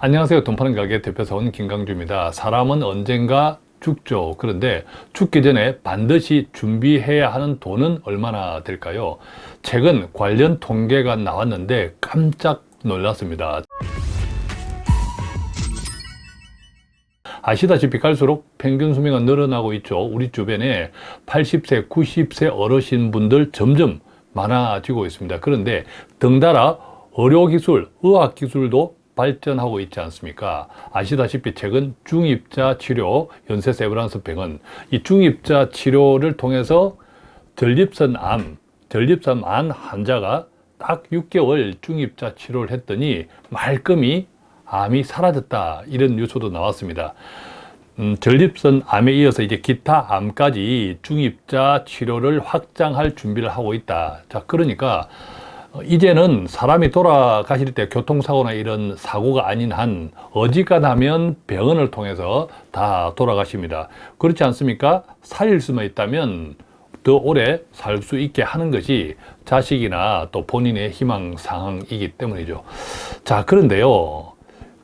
안녕하세요. 돈 파는 가게 대표사원 김강주입니다. 사람은 언젠가 죽죠. 그런데 죽기 전에 반드시 준비해야 하는 돈은 얼마나 될까요? 최근 관련 통계가 나왔는데 깜짝 놀랐습니다. 아시다시피 갈수록 평균 수명은 늘어나고 있죠. 우리 주변에 80세, 90세 어르신분들 점점 많아지고 있습니다. 그런데 덩달아 의료기술, 의학기술도 발전하고 있지 않습니까? 아시다시피 최근 중입자 치료, 연세 세브란스 병원, 이 중입자 치료를 통해서 전립선 암 환자가 딱 6개월 중입자 치료를 했더니 말끔히 암이 사라졌다. 이런 뉴스도 나왔습니다. 전립선 암에 이어서 이제 기타 암까지 중입자 치료를 확장할 준비를 하고 있다. 자, 그러니까 이제는 사람이 돌아가실 때 교통사고나 이런 사고가 아닌 한 어지간하면 병원을 통해서 다 돌아가십니다. 그렇지 않습니까? 살릴 수만 있다면 더 오래 살 수 있게 하는 것이 자식이나 또 본인의 희망 사항이기 때문이죠. 자, 그런데요.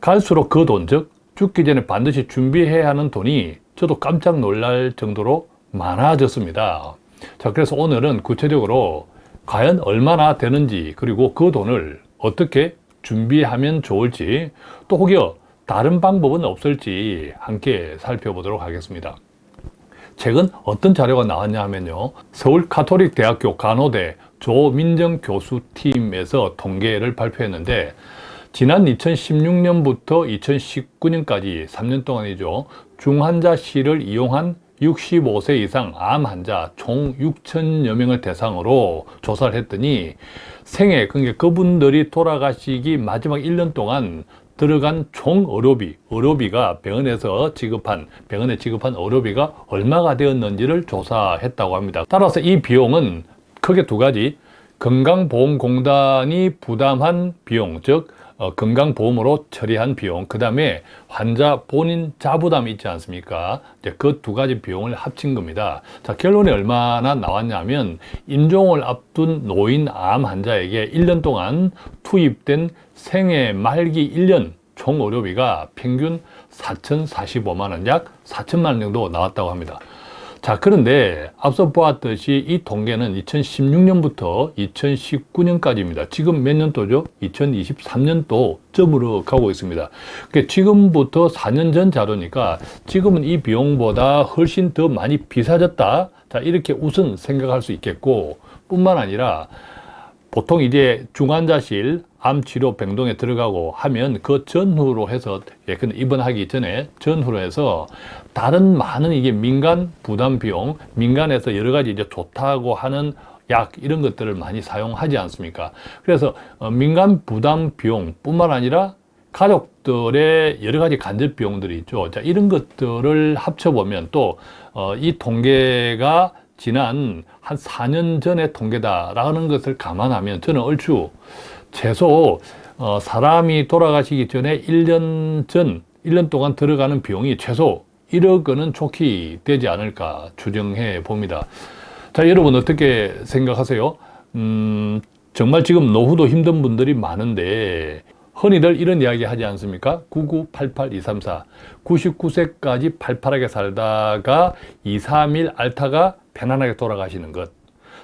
갈수록 그 돈, 즉 죽기 전에 반드시 준비해야 하는 돈이 저도 깜짝 놀랄 정도로 많아졌습니다. 자, 그래서 오늘은 구체적으로 과연 얼마나 되는지, 그리고 그 돈을 어떻게 준비하면 좋을지, 또 혹여 다른 방법은 없을지 함께 살펴보도록 하겠습니다. 최근 어떤 자료가 나왔냐 하면요. 서울 가톨릭대학교 간호대 조민정 교수팀에서 통계를 발표했는데 지난 2016년부터 2019년까지 3년 동안이죠. 중환자실을 이용한 65세 이상 암 환자 총 6천여 명을 대상으로 조사를 했더니 생애, 그러니까 그분들이 돌아가시기 마지막 1년 동안 들어간 총 의료비가 병원에 지급한 의료비가 얼마가 되었는지를 조사했다고 합니다. 따라서 이 비용은 크게 두 가지, 건강보험공단이 부담한 비용, 즉 건강보험으로 처리한 비용, 그 다음에 환자 본인 자부담이 있지 않습니까? 그 두 가지 비용을 합친 겁니다. 자, 결론이 얼마나 나왔냐면 임종을 앞둔 노인 암 환자에게 1년 동안 투입된 생애 말기 1년 총 의료비가 평균 4,045만 원, 약 4천만 원 정도 나왔다고 합니다. 자, 그런데 앞서 보았듯이 이 통계는 2016년부터 2019년까지입니다. 지금 몇 년도죠? 2023년도 점으로 가고 있습니다. 그러니까 지금부터 4년 전 자료니까 지금은 이 비용보다 훨씬 더 많이 비싸졌다. 자, 이렇게 우선 생각할 수 있겠고, 뿐만 아니라 보통 이제 중환자실 암치료 병동에 들어가고 하면 그 전후로 해서, 근데 입원하기 전에 전후로 해서 다른 많은 이게 민간 부담 비용, 민간에서 여러 가지 이제 좋다고 하는 약 이런 것들을 많이 사용하지 않습니까? 그래서 민간 부담 비용뿐만 아니라 가족들의 여러 가지 간접 비용들이 있죠. 자, 이런 것들을 합쳐보면 또 이 통계가 지난 한 4년 전의 통계다라는 것을 감안하면 저는 얼추 최소 사람이 돌아가시기 전에 1년 동안 들어가는 비용이 최소 1억 원은 좋게 되지 않을까 추정해 봅니다. 자, 여러분 어떻게 생각하세요? 정말 지금 노후도 힘든 분들이 많은데 흔히들 이런 이야기 하지 않습니까? 9988234 99세까지 팔팔하게 살다가 2, 3일 앓다가 편안하게 돌아가시는 것.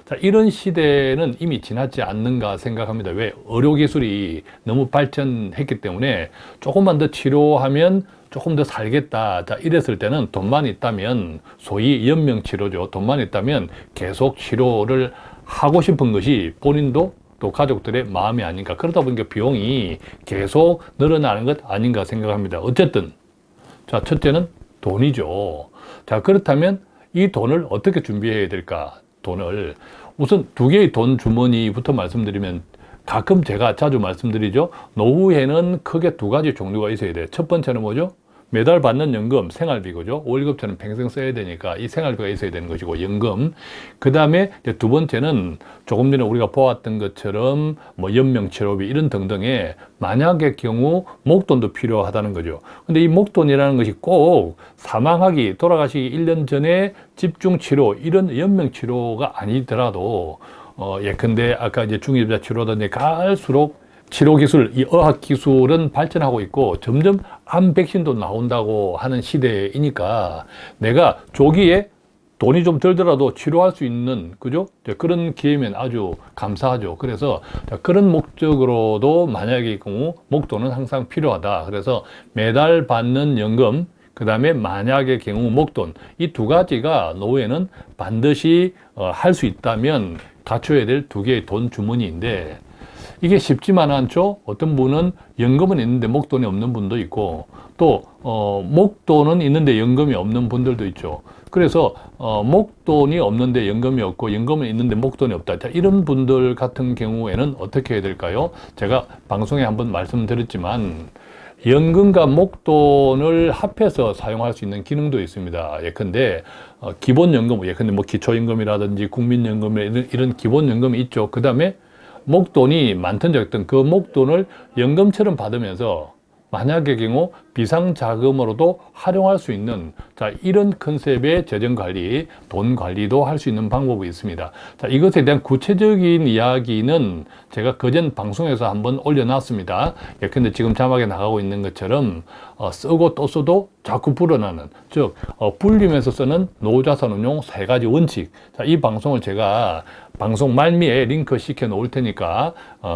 자, 이런 시대는 이미 지났지 않는가 생각합니다. 왜? 의료기술이 너무 발전했기 때문에 조금만 더 치료하면 조금 더 살겠다. 자, 이랬을 때는 돈만 있다면, 소위 연명치료죠. 돈만 있다면 계속 치료를 하고 싶은 것이 본인도 또 가족들의 마음이 아닌가. 그러다 보니까 비용이 계속 늘어나는 것 아닌가 생각합니다. 어쨌든, 자, 첫째는 돈이죠. 자, 그렇다면 이 돈을 어떻게 준비해야 될까? 돈을 우선 두 개의 돈 주머니부터 말씀드리면, 가끔 제가 자주 말씀드리죠. 노후에는 크게 두 가지 종류가 있어야 돼요. 첫 번째는 뭐죠? 매달 받는 연금, 생활비고죠. 월급처럼 평생 써야 되니까 이 생활비가 있어야 되는 것이고, 연금. 그 다음에 두 번째는 조금 전에 우리가 보았던 것처럼 뭐 연명치료비 이런 등등의 만약의 경우 목돈도 필요하다는 거죠. 근데 이 목돈이라는 것이 꼭 돌아가시기 1년 전에 집중치료, 이런 연명치료가 아니더라도 예컨대 아까 이제 중입자 치료든지 갈수록 치료 기술, 이 의학 기술은 발전하고 있고 점점 암 백신도 나온다고 하는 시대이니까 내가 조기에 돈이 좀 들더라도 치료할 수 있는, 그죠? 그런 기회면 아주 감사하죠. 그래서 그런 목적으로도 만약의 경우 목돈은 항상 필요하다. 그래서 매달 받는 연금, 그 다음에 만약의 경우 목돈, 이 두 가지가 노후에는 반드시 할 수 있다면 갖춰야 될 두 개의 돈 주머니인데, 이게 쉽지만 않죠. 어떤 분은 연금은 있는데 목돈이 없는 분도 있고, 또 목돈은 있는데 연금이 없는 분들도 있죠. 그래서 목돈이 없는데 연금이 없고 연금은 있는데 목돈이 없다. 자, 이런 분들 같은 경우에는 어떻게 해야 될까요? 제가 방송에 한번 말씀드렸지만 연금과 목돈을 합해서 사용할 수 있는 기능도 있습니다. 예컨대 기본연금, 예컨대 뭐 기초연금이라든지 국민연금 이런 기본연금이 있죠. 그 다음에 목돈이 많든 적든 그 목돈을 연금처럼 받으면서 만약의 경우 비상자금으로도 활용할 수 있는, 자, 이런 컨셉의 재정관리, 돈 관리도 할 수 있는 방법이 있습니다. 자, 이것에 대한 구체적인 이야기는 제가 그전 방송에서 한번 올려놨습니다. 예컨대 지금 자막에 나가고 있는 것처럼 쓰고 또 써도 자꾸 불어나는, 즉 불리면서 쓰는 노후자산 운용 3가지 원칙. 자, 이 방송을 제가 방송 말미에 링크 시켜 놓을 테니까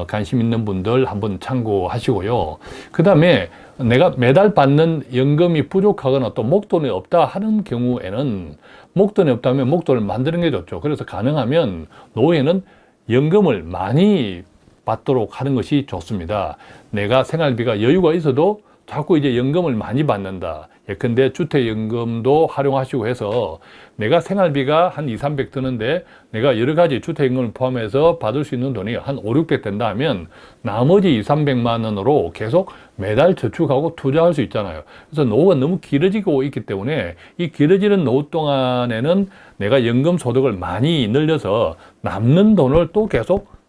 관심 있는 분들 한번 참고하시고요. 그 다음에 내가 매달 받는 연금이 부족하거나 또 목돈이 없다 하는 경우에는, 목돈이 없다면 목돈을 만드는 게 좋죠. 그래서 가능하면 노후에는 연금을 많이 받도록 하는 것이 좋습니다. 내가 생활비가 여유가 있어도 자꾸 이제 연금을 많이 받는다. 예컨대 주택연금도 활용하시고 해서 내가 생활비가 한 2, 300 드는데 내가 여러 가지 주택연금을 포함해서 받을 수 있는 돈이 한 5, 600 된다 하면 나머지 2, 300만 원으로 계속 매달 저축하고 투자할 수 있잖아요. 그래서 노후가 너무 길어지고 있기 때문에 이 길어지는 노후 동안에는 내가 연금 소득을 많이 늘려서 남는 돈을 또 계속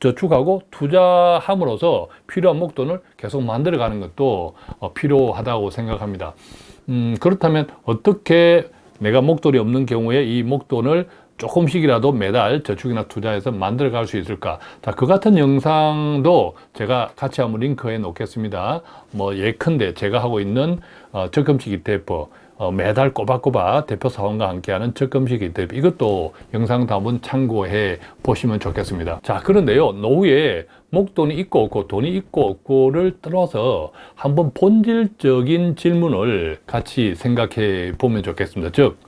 저축하고 투자함으로써 필요한 목돈을 계속 만들어가는 것도 필요하다고 생각합니다. 그렇다면 어떻게 내가 목돈이 없는 경우에 이 목돈을 조금씩이라도 매달 저축이나 투자해서 만들어갈 수 있을까? 자, 그 같은 영상도 제가 같이 한번 링크해 놓겠습니다. 뭐 예컨대 제가 하고 있는 적금식 ETF, 매달 꼬박꼬박 대표 사원과 함께하는 적금식 ETF, 이것도 영상도 한번 참고해 보시면 좋겠습니다. 자, 그런데요, 노후에 목돈이 있고 없고 돈이 있고 없고를 떠나서 한번 본질적인 질문을 같이 생각해 보면 좋겠습니다. 즉,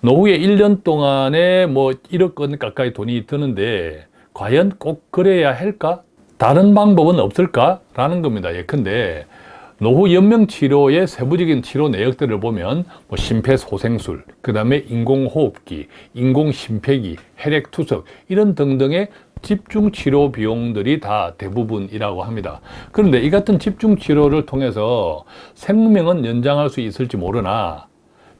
노후에 1년 동안에 뭐 1억 원 가까이 돈이 드는데 과연 꼭 그래야 할까? 다른 방법은 없을까? 라는 겁니다. 예컨대 노후 연명치료의 세부적인 치료 내역들을 보면 뭐 심폐소생술, 그 다음에 인공호흡기, 인공심폐기, 혈액투석 이런 등등의 집중치료 비용들이 다 대부분이라고 합니다. 그런데 이 같은 집중치료를 통해서 생명은 연장할 수 있을지 모르나,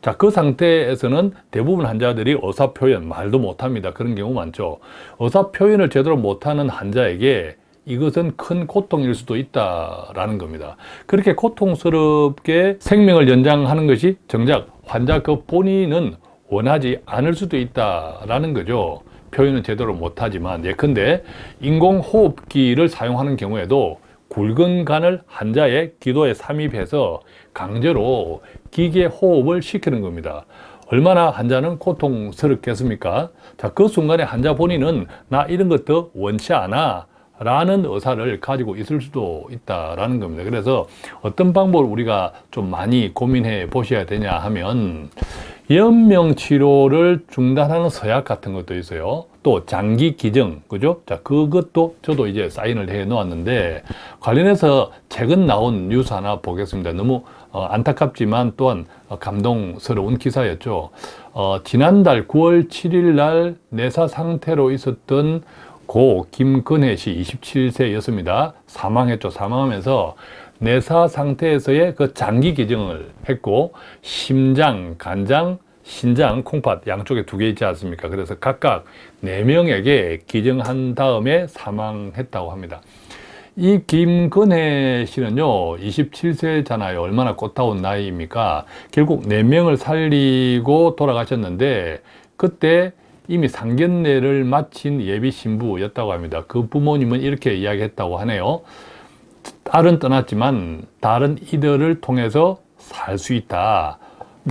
자, 그 상태에서는 대부분 환자들이 의사표현, 말도 못합니다. 그런 경우 많죠. 의사표현을 제대로 못하는 환자에게 이것은 큰 고통일 수도 있다라는 겁니다. 그렇게 고통스럽게 생명을 연장하는 것이 정작 환자 그 본인은 원하지 않을 수도 있다라는 거죠. 표현은 제대로 못하지만, 예컨대 인공호흡기를 사용하는 경우에도 굵은 관을 환자의 기도에 삽입해서 강제로 기계 호흡을 시키는 겁니다. 얼마나 환자는 고통스럽겠습니까? 자, 그 순간에 환자 본인은 나 이런 것도 원치 않아 라는 의사를 가지고 있을 수도 있다라는 겁니다. 그래서 어떤 방법을 우리가 좀 많이 고민해 보셔야 되냐 하면, 연명 치료를 중단하는 서약 같은 것도 있어요. 또 장기 기증, 그죠? 자, 그것도 저도 이제 사인을 해 놓았는데, 관련해서 최근 나온 뉴스 하나 보겠습니다. 너무 안타깝지만 또한 감동스러운 기사였죠. 지난달 9월 7일 날 내사 상태로 있었던 고 김근혜 씨 27세였습니다. 사망했죠. 사망하면서 내사 상태에서의 그 장기 기증을 했고, 심장, 간장, 신장, 콩팥 양쪽에 2개 있지 않습니까? 그래서 각각 4명에게 기증한 다음에 사망했다고 합니다. 이 김근혜 씨는요, 27세잖아요. 얼마나 꽃다운 나이입니까? 결국 4명을 살리고 돌아가셨는데, 그때 이미 상견례를 마친 예비 신부였다고 합니다. 그 부모님은 이렇게 이야기했다고 하네요. 딸은 떠났지만 다른 이들을 통해서 살 수 있다.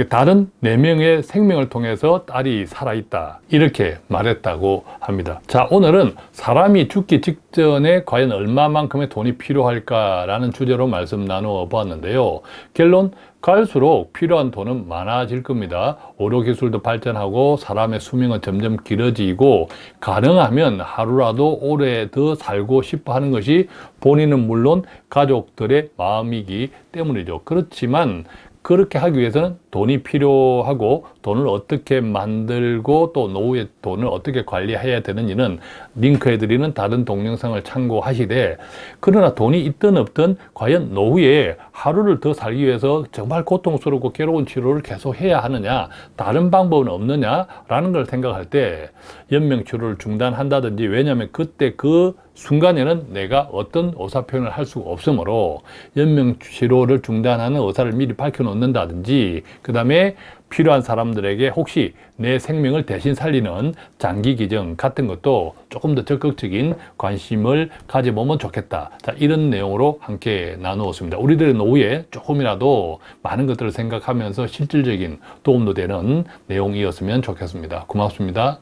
다른 4명의 생명을 통해서 딸이 살아있다. 이렇게 말했다고 합니다. 자, 오늘은 사람이 죽기 직전에 과연 얼마만큼의 돈이 필요할까라는 주제로 말씀 나누어 보았는데요. 결론, 갈수록 필요한 돈은 많아질 겁니다. 의료기술도 발전하고 사람의 수명은 점점 길어지고 가능하면 하루라도 오래 더 살고 싶어 하는 것이 본인은 물론 가족들의 마음이기 때문이죠. 그렇지만 그렇게 하기 위해서는 돈이 필요하고 돈을 어떻게 만들고 또 노후의 돈을 어떻게 관리해야 되는지는 링크해드리는 다른 동영상을 참고하시되, 그러나 돈이 있든 없든 과연 노후에 하루를 더 살기 위해서 정말 고통스럽고 괴로운 치료를 계속 해야 하느냐, 다른 방법은 없느냐라는 걸 생각할 때 연명 치료를 중단한다든지, 왜냐하면 그때 그 순간에는 내가 어떤 의사표현을 할 수가 없으므로 연명 치료를 중단하는 의사를 미리 밝혀놓는다든지, 그 다음에 필요한 사람들에게 혹시 내 생명을 대신 살리는 장기 기증 같은 것도 조금 더 적극적인 관심을 가져보면 좋겠다. 자, 이런 내용으로 함께 나누었습니다. 우리들의 노후에 조금이라도 많은 것들을 생각하면서 실질적인 도움도 되는 내용이었으면 좋겠습니다. 고맙습니다.